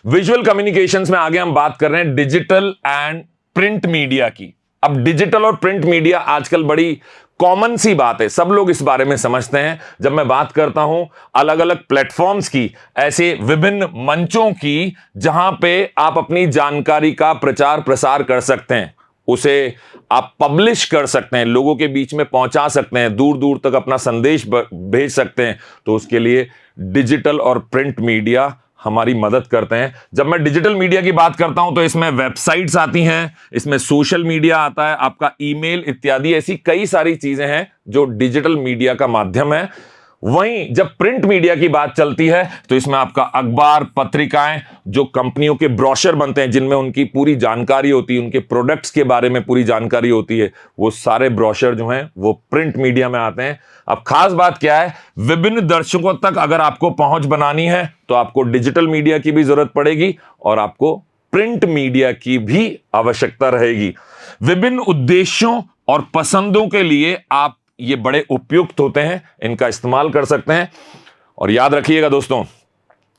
Visual communications में आगे हम बात कर रहे हैं डिजिटल एंड प्रिंट मीडिया की। अब डिजिटल और प्रिंट मीडिया आजकल बड़ी कॉमन सी बात है, सब लोग इस बारे में समझते हैं। जब मैं बात करता हूं अलग अलग प्लेटफॉर्म्स की, ऐसे विभिन्न मंचों की जहां पे आप अपनी जानकारी का प्रचार प्रसार कर सकते हैं, उसे आप पब्लिश कर सकते हैं, लोगों के बीच में पहुंचा सकते हैं, दूर दूर तक अपना संदेश भेज सकते हैं, तो उसके लिए डिजिटल और प्रिंट मीडिया हमारी मदद करते हैं। जब मैं डिजिटल मीडिया की बात करता हूं तो इसमें वेबसाइट्स आती हैं, इसमें सोशल मीडिया आता है, आपका ईमेल इत्यादि, ऐसी कई सारी चीजें हैं जो डिजिटल मीडिया का माध्यम है। वहीं जब प्रिंट मीडिया की बात चलती है तो इसमें आपका अखबार, पत्रिकाएं, जो कंपनियों के ब्रोशर बनते हैं जिनमें उनकी पूरी जानकारी होती है, उनके प्रोडक्ट्स के बारे में पूरी जानकारी होती है, वो सारे ब्रोशर जो हैं वो प्रिंट मीडिया में आते हैं। अब खास बात क्या है, विभिन्न दर्शकों तक अगर आपको पहुंच बनानी है तो आपको डिजिटल मीडिया की भी जरूरत पड़ेगी और आपको प्रिंट मीडिया की भी आवश्यकता रहेगी। विभिन्न उद्देश्यों और पसंदों के लिए आप ये बड़े उपयुक्त होते हैं, इनका इस्तेमाल कर सकते हैं। और याद रखिएगा दोस्तों,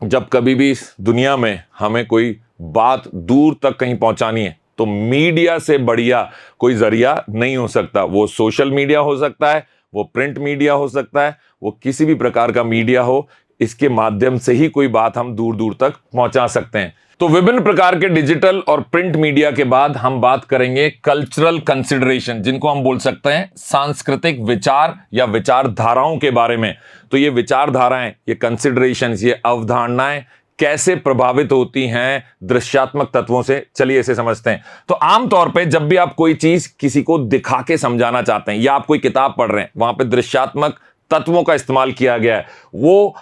जब कभी भी इस दुनिया में हमें कोई बात दूर तक कहीं पहुंचानी है तो मीडिया से बढ़िया कोई जरिया नहीं हो सकता। वो सोशल मीडिया हो सकता है, वो प्रिंट मीडिया हो सकता है, वो किसी भी प्रकार का मीडिया हो, इसके माध्यम से ही कोई बात हम दूर दूर तक पहुंचा सकते हैं। तो विभिन्न प्रकार के डिजिटल और प्रिंट मीडिया के बाद हम बात करेंगे कल्चरल कंसिडरेशन, जिनको हम बोल सकते हैं सांस्कृतिक विचार या विचारधाराओं के बारे में। तो ये विचारधाराएं, ये कंसिडरेशंस, ये अवधारणाएं कैसे प्रभावित होती हैं दृश्यात्मक तत्वों से, चलिए इसे समझते हैं। तो आमतौर पे जब भी आप कोई चीज किसी को दिखा के समझाना चाहते हैं या आप कोई किताब पढ़ रहे हैं, वहां पे दृश्यात्मक तत्वों का इस्तेमाल किया गया है। वो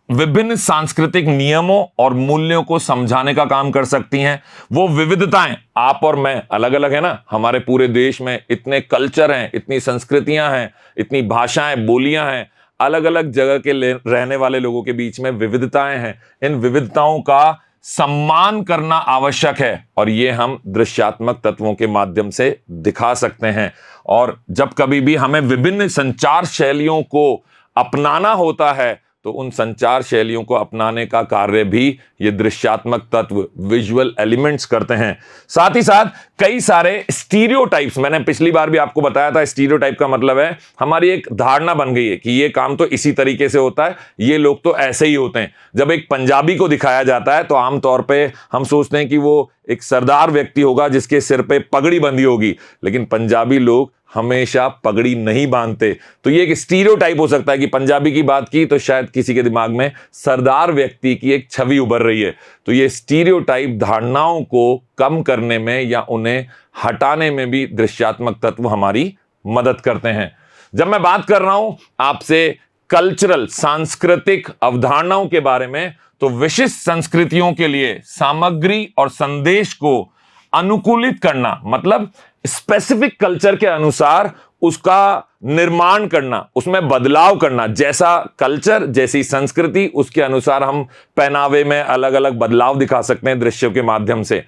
विभिन्न सांस्कृतिक नियमों और मूल्यों को समझाने का काम कर सकती हैं। वो विविधताएं, आप और मैं अलग अलग है ना, हमारे पूरे देश में इतने कल्चर हैं, इतनी संस्कृतियां हैं, इतनी भाषाएं, बोलियां हैं, अलग अलग जगह के रहने वाले लोगों के बीच में विविधताएं हैं। इन विविधताओं का सम्मान करना आवश्यक है और ये हम दृश्यात्मक तत्वों के माध्यम से दिखा सकते हैं। और जब कभी भी हमें विभिन्न संचार शैलियों को अपनाना होता है तो उन संचार शैलियों को अपनाने का कार्य भी ये दृश्यात्मक तत्व, विजुअल एलिमेंट्स करते हैं। साथ ही साथ कई सारे स्टीरियोटाइप्स, मैंने पिछली बार भी आपको बताया था, स्टीरियोटाइप का मतलब है हमारी एक धारणा बन गई है कि ये काम तो इसी तरीके से होता है, ये लोग तो ऐसे ही होते हैं। जब एक पंजाबी को दिखाया जाता है तो आमतौर पे हम सोचते हैं कि वो एक सरदार व्यक्ति होगा जिसके सिर पे पगड़ी बंधी होगी, लेकिन पंजाबी लोग हमेशा पगड़ी नहीं बांधते। तो ये एक स्टीरियोटाइप हो सकता है कि पंजाबी की बात की तो शायद किसी के दिमाग में सरदार व्यक्ति की एक छवि उभर रही है। तो ये स्टीरियोटाइप धारणाओं को कम करने में या उन्हें हटाने में भी दृश्यात्मक तत्व हमारी मदद करते हैं। जब मैं बात कर रहा हूं आपसे कल्चरल, सांस्कृतिक अवधारणाओं के बारे में, तो विशिष्ट संस्कृतियों के लिए सामग्री और संदेश को अनुकूलित करना, मतलब स्पेसिफिक कल्चर के अनुसार उसका निर्माण करना, उसमें बदलाव करना। जैसा कल्चर, जैसी संस्कृति, उसके अनुसार हम पहनावे में अलग अलग बदलाव दिखा सकते हैं दृश्यों के माध्यम से।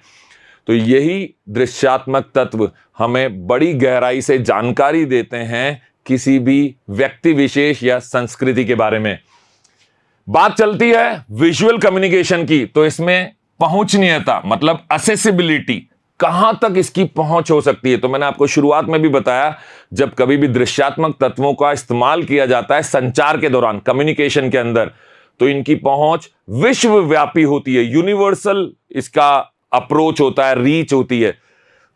तो यही दृश्यात्मक तत्व हमें बड़ी गहराई से जानकारी देते हैं किसी भी व्यक्ति विशेष या संस्कृति के बारे में। बात चलती है विजुअल कम्युनिकेशन की, तो इसमें पहुंचनीयता, मतलब असेसिबिलिटी, कहां तक इसकी पहुंच हो सकती है। तो मैंने आपको शुरुआत में भी बताया, जब कभी भी दृश्यात्मक तत्वों का इस्तेमाल किया जाता है संचार के दौरान, कम्युनिकेशन के अंदर, तो इनकी पहुंच विश्वव्यापी होती है, यूनिवर्सल इसका अप्रोच होता है, रीच होती है।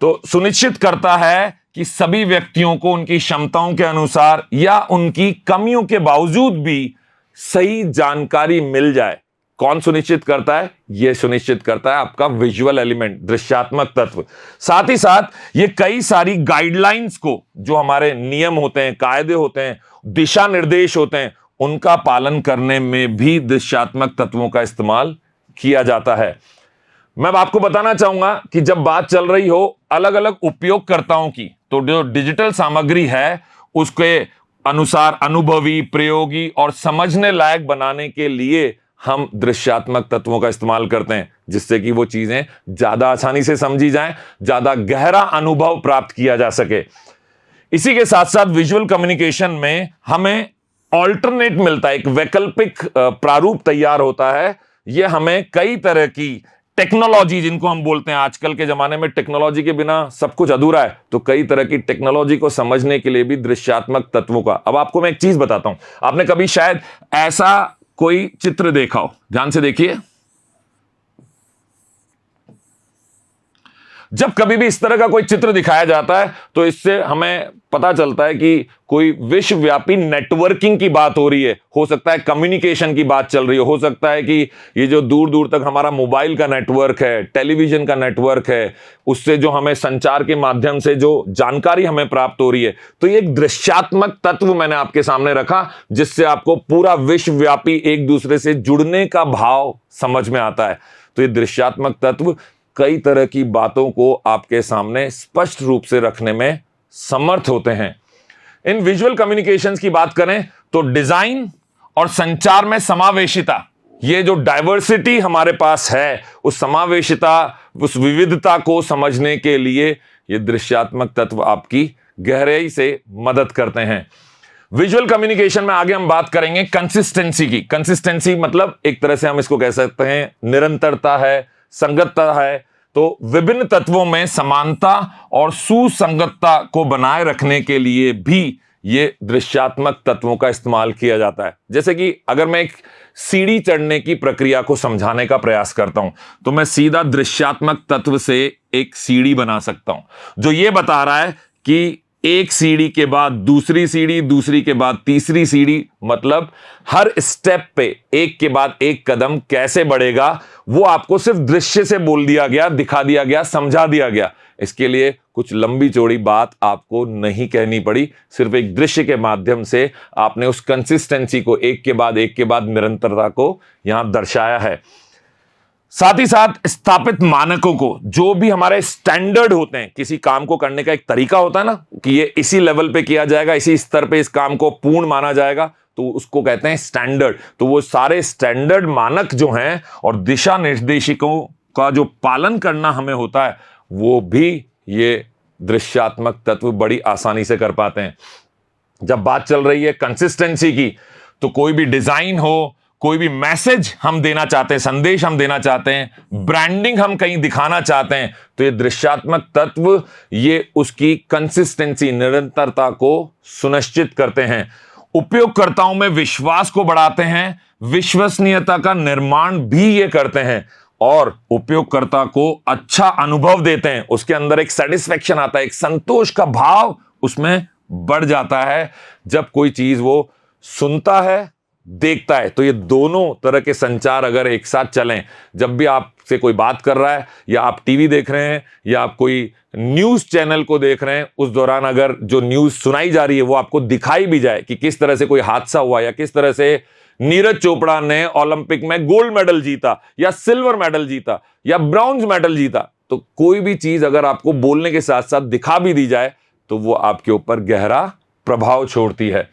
तो सुनिश्चित करता है कि सभी व्यक्तियों को उनकी क्षमताओं के अनुसार या उनकी कमियों के बावजूद भी सही जानकारी मिल जाए। कौन सुनिश्चित करता है? यह सुनिश्चित करता है आपका विजुअल एलिमेंट, दृश्यात्मक तत्व। साथ ही साथ ये कई सारी गाइडलाइंस को, जो हमारे नियम होते हैं, कायदे होते हैं, दिशा निर्देश होते हैं, उनका पालन करने में भी दृश्यात्मक तत्वों का इस्तेमाल किया जाता है। मैं आपको बताना चाहूंगा कि जब बात चल रही हो अलग अलग उपयोगकर्ताओं की, तो जो डिजिटल सामग्री है उसके अनुसार अनुभवी, प्रयोगी और समझने लायक बनाने के लिए हम दृश्यात्मक तत्वों का इस्तेमाल करते हैं, जिससे कि वो चीजें ज्यादा आसानी से समझी जाएं, ज्यादा गहरा अनुभव प्राप्त किया जा सके। इसी के साथ साथ विजुअल कम्युनिकेशन में हमें ऑल्टरनेट मिलता है, एक वैकल्पिक प्रारूप तैयार होता है। यह हमें कई तरह की टेक्नोलॉजी जिनको हम बोलते हैं, आजकल के जमाने में टेक्नोलॉजी के बिना सब कुछ अधूरा है, तो कई तरह की टेक्नोलॉजी को समझने के लिए भी दृश्यात्मक तत्वों का। अब आपको मैं एक चीज बताता हूं, आपने कभी शायद ऐसा कोई चित्र देखा हो, ध्यान से देखिए। जब कभी भी इस तरह का कोई चित्र दिखाया जाता है तो इससे हमें पता चलता है कि कोई विश्वव्यापी नेटवर्किंग की बात हो रही है, हो सकता है कम्युनिकेशन की बात चल रही हो सकता है कि ये जो दूर दूर तक हमारा मोबाइल का नेटवर्क है, टेलीविजन का नेटवर्क है, उससे जो हमें संचार के माध्यम से जो जानकारी हमें प्राप्त हो रही है, तो ये एक दृश्यात्मक तत्व मैंने आपके सामने रखा जिससे आपको पूरा विश्वव्यापी एक दूसरे से जुड़ने का भाव समझ में आता है। तो ये दृश्यात्मक तत्व कई तरह की बातों को आपके सामने स्पष्ट रूप से रखने में समर्थ होते हैं। इन विजुअल कम्युनिकेशंस की बात करें तो डिजाइन और संचार में समावेशिता, ये जो डाइवर्सिटी हमारे पास है, उस समावेशिता, उस विविधता को समझने के लिए ये दृश्यात्मक तत्व आपकी गहराई से मदद करते हैं। विजुअल कम्युनिकेशन में आगे हम बात करेंगे कंसिस्टेंसी की। कंसिस्टेंसी मतलब एक तरह से हम इसको कह सकते हैं निरंतरता है, संगतता है। तो विभिन्न तत्वों में समानता और सुसंगतता को बनाए रखने के लिए भी ये दृश्यात्मक तत्वों का इस्तेमाल किया जाता है। जैसे कि अगर मैं एक सीढ़ी चढ़ने की प्रक्रिया को समझाने का प्रयास करता हूं तो मैं सीधा दृश्यात्मक तत्व से एक सीढ़ी बना सकता हूं जो ये बता रहा है कि एक सीढ़ी के बाद दूसरी सीढ़ी, दूसरी के बाद तीसरी सीढ़ी, मतलब हर स्टेप पे एक के बाद एक कदम कैसे बढ़ेगा वो आपको सिर्फ दृश्य से बोल दिया गया, दिखा दिया गया, समझा दिया गया। इसके लिए कुछ लंबी चौड़ी बात आपको नहीं कहनी पड़ी, सिर्फ एक दृश्य के माध्यम से आपने उस कंसिस्टेंसी को एक के बाद निरंतरता को यहां दर्शाया है। साथ ही साथ स्थापित मानकों को, जो भी हमारे स्टैंडर्ड होते हैं, किसी काम को करने का एक तरीका होता है ना कि ये इसी लेवल पे किया जाएगा, इसी स्तर पे इस काम को पूर्ण माना जाएगा, तो उसको कहते हैं स्टैंडर्ड। तो वो सारे स्टैंडर्ड मानक जो हैं और दिशा निर्देशिकों का जो पालन करना हमें होता है वो भी ये दृश्यात्मक तत्व बड़ी आसानी से कर पाते हैं। जब बात चल रही है कंसिस्टेंसी की, तो कोई भी डिजाइन हो, कोई भी मैसेज हम देना चाहते हैं, संदेश हम देना चाहते हैं, ब्रांडिंग हम कहीं दिखाना चाहते हैं, तो ये दृश्यात्मक तत्व ये उसकी कंसिस्टेंसी, निरंतरता को सुनिश्चित करते हैं। उपयोगकर्ताओं में विश्वास को बढ़ाते हैं, विश्वसनीयता का निर्माण भी ये करते हैं और उपयोगकर्ता को अच्छा अनुभव देते हैं। उसके अंदर एक सेटिस्फेक्शन आता है, एक संतोष का भाव उसमें बढ़ जाता है जब कोई चीज वो सुनता है, देखता है। तो ये दोनों तरह के संचार अगर एक साथ चलें, जब भी आपसे कोई बात कर रहा है या आप टीवी देख रहे हैं या आप कोई न्यूज चैनल को देख रहे हैं, उस दौरान अगर जो न्यूज सुनाई जा रही है वो आपको दिखाई भी जाए कि किस तरह से कोई हादसा हुआ या किस तरह से नीरज चोपड़ा ने ओलंपिक में गोल्ड मेडल जीता या सिल्वर मेडल जीता या ब्रॉन्ज मेडल जीता, तो कोई भी चीज अगर आपको बोलने के साथ साथ दिखा भी दी जाए तो वो आपके ऊपर गहरा प्रभाव छोड़ती है।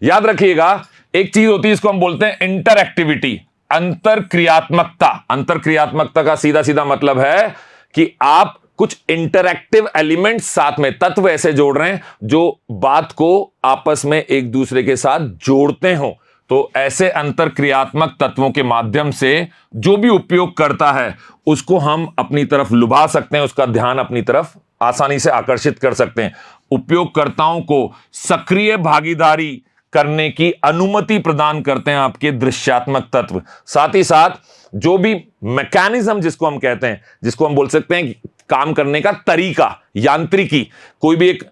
याद रखिएगा, एक चीज होती है इसको हम बोलते हैं इंटरएक्टिविटी, अंतरक्रियात्मकता। अंतरक्रियात्मकता का सीधा सीधा मतलब है कि आप कुछ इंटरैक्टिव एलिमेंट्स साथ में, तत्व ऐसे जोड़ रहे हैं जो बात को आपस में एक दूसरे के साथ जोड़ते हो। तो ऐसे अंतरक्रियात्मक तत्वों के माध्यम से जो भी उपयोग करता है उसको हम अपनी तरफ लुभा सकते हैं, उसका ध्यान अपनी तरफ आसानी से आकर्षित कर सकते हैं। उपयोगकर्ताओं को सक्रिय भागीदारी करने की अनुमति प्रदान करते हैं आपके दृश्यात्मक तत्व। साथ ही साथ जो भी मैकेनिज्म जिसको हम कहते हैं, जिसको हम बोल सकते हैं काम करने का तरीका, यांत्रिकी, कोई भी एक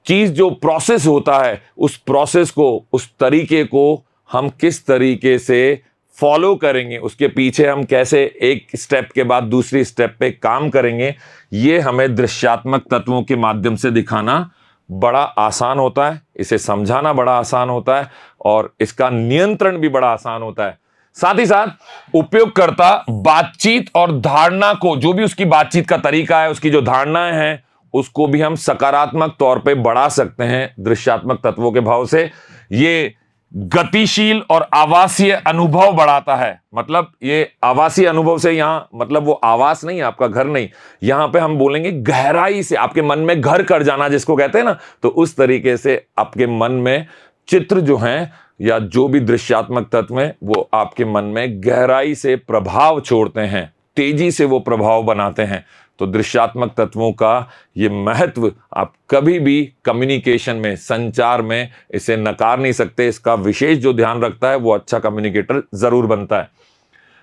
चीज जो प्रोसेस होता है, उस प्रोसेस को, उस तरीके को हम किस तरीके से फॉलो करेंगे, उसके पीछे हम कैसे एक स्टेप के बाद दूसरी स्टेप पे काम करेंगे, ये हमें दृश्यात्मक तत्वों के माध्यम से दिखाना बड़ा आसान होता है, इसे समझाना बड़ा आसान होता है और इसका नियंत्रण भी बड़ा आसान होता है। साथ ही साथ उपयोगकर्ता बातचीत और धारणा को, जो भी उसकी बातचीत का तरीका है, उसकी जो धारणाएं हैं, उसको भी हम सकारात्मक तौर पे बढ़ा सकते हैं दृश्यात्मक तत्वों के भाव से। ये गतिशील और आवासीय अनुभव बढ़ाता है। मतलब ये आवासीय अनुभव से यहां मतलब वो आवास नहीं, आपका घर नहीं, यहां पे हम बोलेंगे गहराई से आपके मन में घर कर जाना जिसको कहते हैं ना, तो उस तरीके से आपके मन में चित्र जो हैं या जो भी दृश्यात्मक तत्व हैं वो आपके मन में गहराई से प्रभाव छोड़ते हैं। तेजी से वो प्रभाव बनाते हैं। तो दृश्यात्मक तत्वों का ये महत्व आप कभी भी कम्युनिकेशन में, संचार में इसे नकार नहीं सकते। इसका विशेष जो ध्यान रखता है वो अच्छा कम्युनिकेटर जरूर बनता है।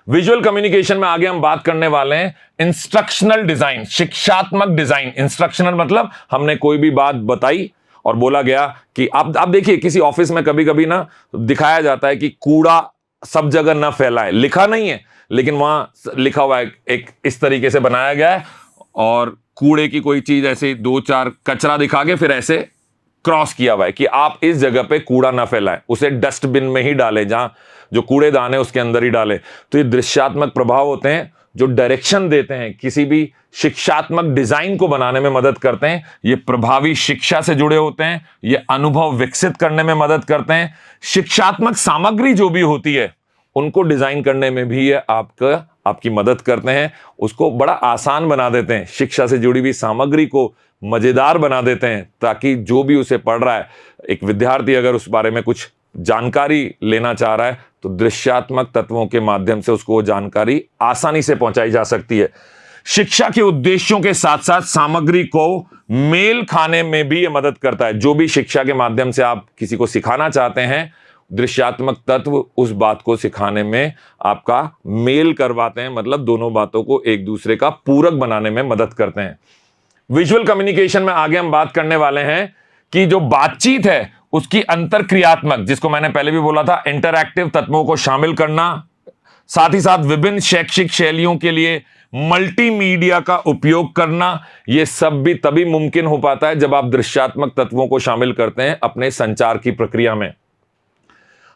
विजुअल कम्युनिकेशन में आगे हम बात करने वाले हैं इंस्ट्रक्शनल डिजाइन, शिक्षात्मक डिजाइन। इंस्ट्रक्शनल मतलब हमने कोई भी बात बताई और बोला गया कि आप देखिए किसी ऑफिस में कभी कभी ना दिखाया जाता है कि कूड़ा सब जगह ना फैलाए, लिखा नहीं है लेकिन वहां लिखा हुआ है, एक इस तरीके से बनाया गया है और कूड़े की कोई चीज ऐसे 2-4 कचरा दिखा के फिर ऐसे क्रॉस किया हुआ है कि आप इस जगह पे कूड़ा ना फैलाएं, उसे डस्टबिन में ही डालें, जहां जो कूड़ेदान है उसके अंदर ही डालें। तो ये दृश्यात्मक प्रभाव होते हैं जो डायरेक्शन देते हैं, किसी भी शिक्षात्मक डिजाइन को बनाने में मदद करते हैं। ये प्रभावी शिक्षा से जुड़े होते हैं, ये अनुभव विकसित करने में मदद करते हैं। शिक्षात्मक सामग्री जो भी होती है उनको डिजाइन करने में भी ये आपकी मदद करते हैं, उसको बड़ा आसान बना देते हैं। शिक्षा से जुड़ी हुई सामग्री को मजेदार बना देते हैं ताकि जो भी उसे पढ़ रहा है, एक विद्यार्थी अगर उस बारे में कुछ जानकारी लेना चाह रहा है तो दृश्यात्मक तत्वों के माध्यम से उसको वो जानकारी आसानी से पहुंचाई जा सकती है। शिक्षा के उद्देश्यों के साथ साथ सामग्री को मेल खाने में भी ये मदद करता है। जो भी शिक्षा के माध्यम से आप किसी को सिखाना चाहते हैं, दृश्यात्मक तत्व उस बात को सिखाने में आपका मेल करवाते हैं, मतलब दोनों बातों को एक दूसरे का पूरक बनाने में मदद करते हैं। विजुअल कम्युनिकेशन में आगे हम बात करने वाले हैं कि जो बातचीत है उसकी अंतरक्रियात्मक, जिसको मैंने पहले भी बोला था, इंटरैक्टिव तत्वों को शामिल करना, साथ ही साथ विभिन्न शैक्षिक शैलियों के लिए मल्टीमीडिया का उपयोग करना, यह सब भी तभी मुमकिन हो पाता है जब आप दृश्यात्मक तत्वों को शामिल करते हैं अपने संचार की प्रक्रिया में।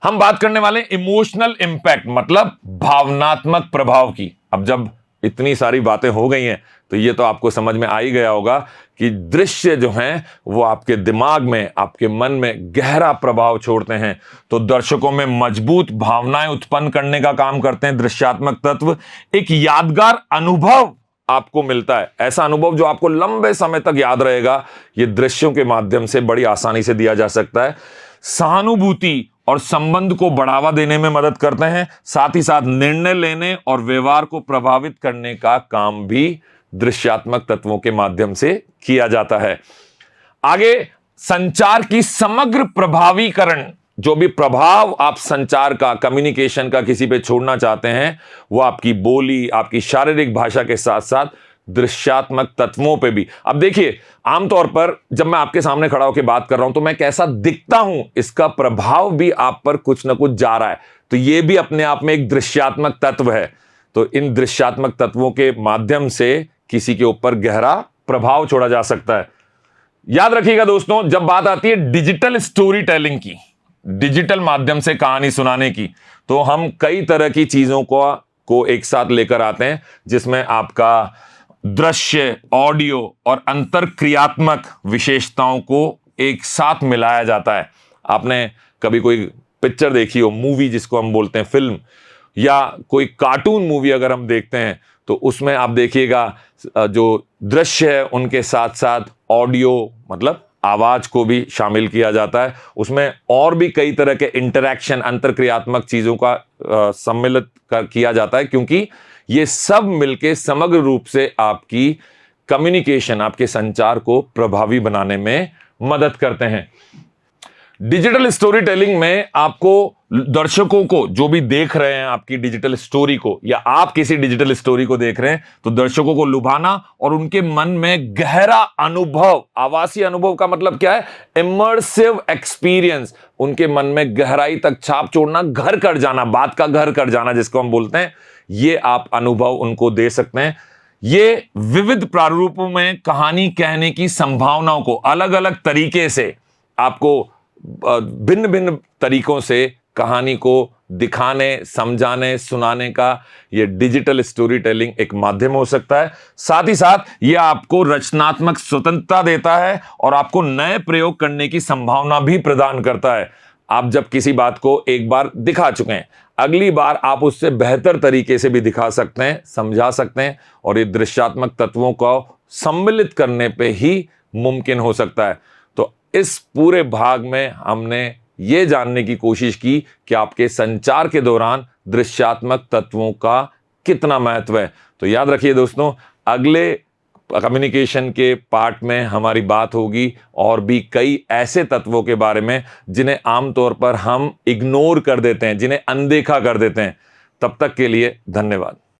हम बात करने वाले इमोशनल इंपैक्ट, मतलब भावनात्मक प्रभाव की। अब जब इतनी सारी बातें हो गई हैं तो ये तो आपको समझ में आ ही गया होगा कि दृश्य जो हैं वो आपके दिमाग में, आपके मन में गहरा प्रभाव छोड़ते हैं। तो दर्शकों में मजबूत भावनाएं उत्पन्न करने का काम करते हैं दृश्यात्मक तत्व। एक यादगार अनुभव आपको मिलता है, ऐसा अनुभव जो आपको लंबे समय तक याद रहेगा, ये दृश्यों के माध्यम से बड़ी आसानी से दिया जा सकता है। सहानुभूति और संबंध को बढ़ावा देने में मदद करते हैं, साथ ही साथ निर्णय लेने और व्यवहार को प्रभावित करने का काम भी दृश्यात्मक तत्वों के माध्यम से किया जाता है। आगे संचार की समग्र प्रभावीकरण, जो भी प्रभाव आप संचार का, कम्युनिकेशन का किसी पे छोड़ना चाहते हैं, वो आपकी बोली, आपकी शारीरिक भाषा के साथ साथ दृश्यात्मक तत्वों पे भी। अब देखिए, आमतौर पर जब मैं आपके सामने खड़ा होकर बात कर रहा हूं तो मैं कैसा दिखता हूं, इसका प्रभाव भी आप पर कुछ ना कुछ जा रहा है। तो ये भी अपने आप में एक दृश्यात्मक तत्व है। तो इन दृश्यात्मक तत्वों के माध्यम से किसी के ऊपर गहरा प्रभाव छोड़ा जा सकता है। याद रखिएगा दोस्तों, जब बात आती है डिजिटल स्टोरी टेलिंग की, डिजिटल माध्यम से कहानी सुनाने की, तो हम कई तरह की चीजों को एक साथ लेकर आते हैं, जिसमें आपका दृश्य, ऑडियो और अंतरक्रियात्मक विशेषताओं को एक साथ मिलाया जाता है। आपने कभी कोई पिक्चर देखी हो, मूवी जिसको हम बोलते हैं, फिल्म, या कोई कार्टून मूवी अगर हम देखते हैं तो उसमें आप देखिएगा जो दृश्य है उनके साथ साथ ऑडियो, मतलब आवाज को भी शामिल किया जाता है। उसमें और भी कई तरह के इंटरैक्शन, अंतरक्रियात्मक चीजों का सम्मिलित किया जाता है, क्योंकि ये सब मिलके समग्र रूप से आपकी कम्युनिकेशन, आपके संचार को प्रभावी बनाने में मदद करते हैं। डिजिटल स्टोरी टेलिंग में आपको दर्शकों को, जो भी देख रहे हैं आपकी डिजिटल स्टोरी को, या आप किसी डिजिटल स्टोरी को देख रहे हैं, तो दर्शकों को लुभाना और उनके मन में गहरा अनुभव, आभासी अनुभव का मतलब क्या है, इमर्सिव एक्सपीरियंस, उनके मन में गहराई तक छाप छोड़ना, घर कर जाना, बात का घर कर जाना जिसको हम बोलते हैं, ये आप अनुभव उनको दे सकते हैं। ये विविध प्रारूपों में कहानी कहने की संभावनाओं को अलग अलग तरीके से, आपको भिन्न भिन्न तरीकों से कहानी को दिखाने, समझाने, सुनाने का ये डिजिटल स्टोरी टेलिंग एक माध्यम हो सकता है। साथ ही साथ ये आपको रचनात्मक स्वतंत्रता देता है और आपको नए प्रयोग करने की संभावना भी प्रदान करता है। आप जब किसी बात को एक बार दिखा चुके हैं, अगली बार आप उससे बेहतर तरीके से भी दिखा सकते हैं, समझा सकते हैं, और ये दृश्यात्मक तत्वों को सम्मिलित करने पे ही मुमकिन हो सकता है। तो इस पूरे भाग में हमने ये जानने की कोशिश की कि आपके संचार के दौरान दृश्यात्मक तत्वों का कितना महत्व है। तो याद रखिए दोस्तों, अगले कम्युनिकेशन के पार्ट में हमारी बात होगी और भी कई ऐसे तत्वों के बारे में जिन्हें आमतौर पर हम इग्नोर कर देते हैं, जिन्हें अनदेखा कर देते हैं। तब तक के लिए धन्यवाद।